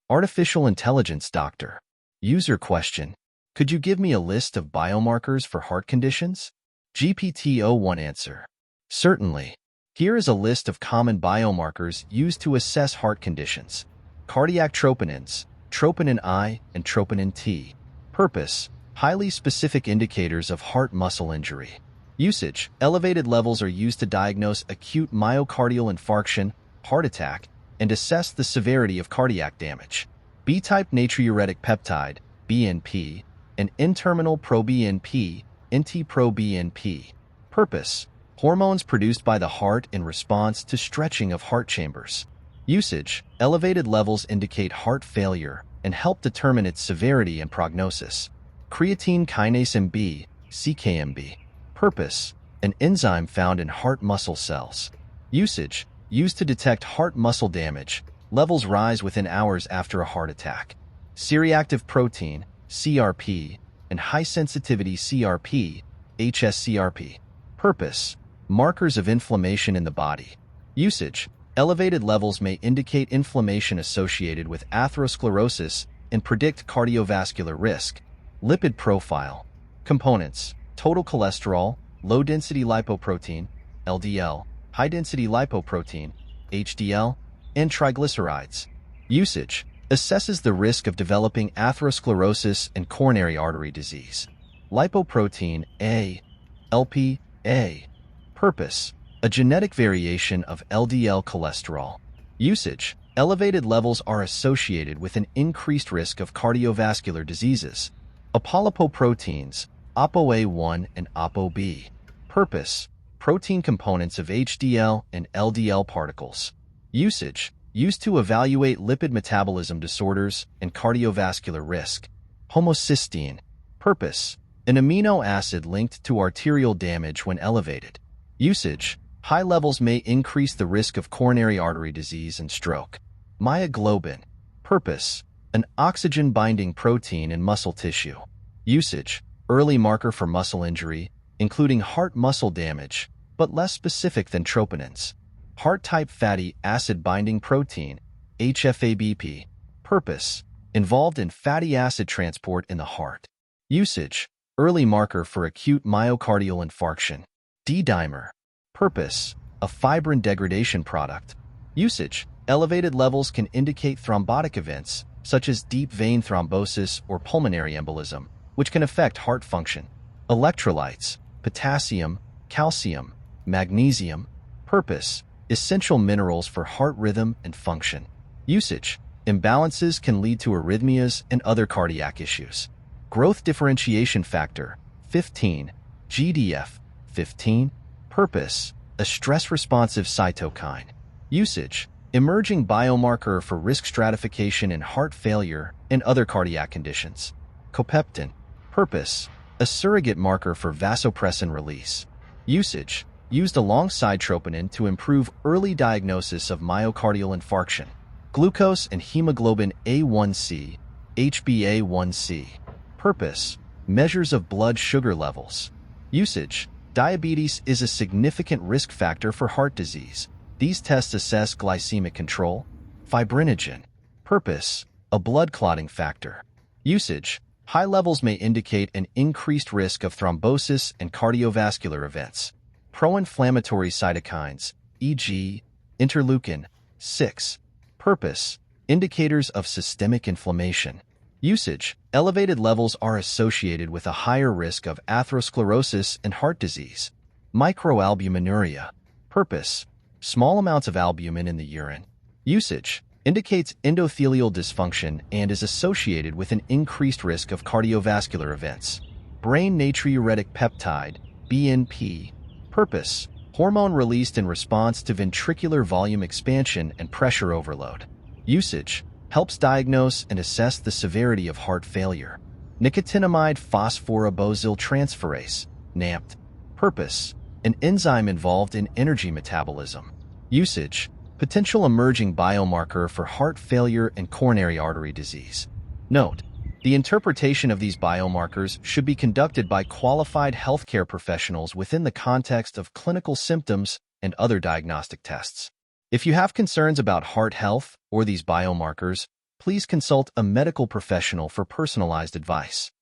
Artificial intelligence doctor. User question. Could you give me a list of biomarkers for heart conditions? GPT-01 answer. Certainly. Here is a list of common biomarkers used to assess heart conditions. Cardiac troponins, troponin I and troponin T. Purpose: highly specific indicators of heart muscle injury. Usage: elevated levels are used to diagnose acute myocardial infarction, heart attack, and assess the severity of cardiac damage. B-type natriuretic peptide, BNP, and N-terminal proBNP, NT-proBNP. Purpose: hormones produced by the heart in response to stretching of heart chambers. Usage: elevated levels indicate heart failure and help determine its severity and prognosis. Creatine kinase MB, CKMB. Purpose: an enzyme found in heart muscle cells. Usage: used to detect heart muscle damage. Levels rise within hours after a heart attack. C-reactive protein, CRP, and high-sensitivity CRP, HSCRP. Purpose: markers of inflammation in the body. Usage: elevated levels may indicate inflammation associated with atherosclerosis and predict cardiovascular risk. Lipid profile. Components: total cholesterol, low-density lipoprotein, LDL, high-density lipoprotein, HDL, and triglycerides. Usage: assesses the risk of developing atherosclerosis and coronary artery disease. Lipoprotein A, LPA. Purpose: a genetic variation of LDL cholesterol. Usage: elevated levels are associated with an increased risk of cardiovascular diseases. Apolipoproteins, ApoA1 and ApoB. Purpose: protein components of HDL and LDL particles. Usage: used to evaluate lipid metabolism disorders and cardiovascular risk. Homocysteine. Purpose: an amino acid linked to arterial damage when elevated. Usage: high levels may increase the risk of coronary artery disease and stroke. Myoglobin. Purpose: an oxygen-binding protein in muscle tissue. Usage: early marker for muscle injury, including heart muscle damage, but less specific than troponins. Heart-type fatty acid-binding protein, HFABP. Purpose: involved in fatty acid transport in the heart. Usage: early marker for acute myocardial infarction. D-dimer. Purpose: a fibrin degradation product. Usage: elevated levels can indicate thrombotic events, such as deep vein thrombosis or pulmonary embolism, which can affect heart function. Electrolytes: potassium, calcium, magnesium. Purpose: essential minerals for heart rhythm and function. Usage: imbalances can lead to arrhythmias and other cardiac issues. Growth differentiation factor, 15, GDF, 15. Purpose: a stress-responsive cytokine. Usage: emerging biomarker for risk stratification in heart failure and other cardiac conditions. Copeptin. Purpose: a surrogate marker for vasopressin release. Usage: used alongside troponin to improve early diagnosis of myocardial infarction. Glucose and hemoglobin A1C, HbA1c. Purpose: measures of blood sugar levels. Usage: diabetes is a significant risk factor for heart disease. These tests assess glycemic control. Fibrinogen. Purpose: a blood clotting factor. Usage: high levels may indicate an increased risk of thrombosis and cardiovascular events. Pro-inflammatory cytokines, e.g., interleukin-6. Purpose: indicators of systemic inflammation. Usage: elevated levels are associated with a higher risk of atherosclerosis and heart disease. Microalbuminuria. Purpose: small amounts of albumin in the urine. Usage: indicates endothelial dysfunction and is associated with an increased risk of cardiovascular events. Brain natriuretic peptide, BNP. Purpose: hormone released in response to ventricular volume expansion and pressure overload. Usage: helps diagnose and assess the severity of heart failure. Nicotinamide phosphoribosyltransferase, transferase, NAMPT. Purpose: an enzyme involved in energy metabolism. Usage: potential emerging biomarker for heart failure and coronary artery disease. Note: the interpretation of these biomarkers should be conducted by qualified healthcare professionals within the context of clinical symptoms and other diagnostic tests. If you have concerns about heart health or these biomarkers, Please consult a medical professional for personalized advice.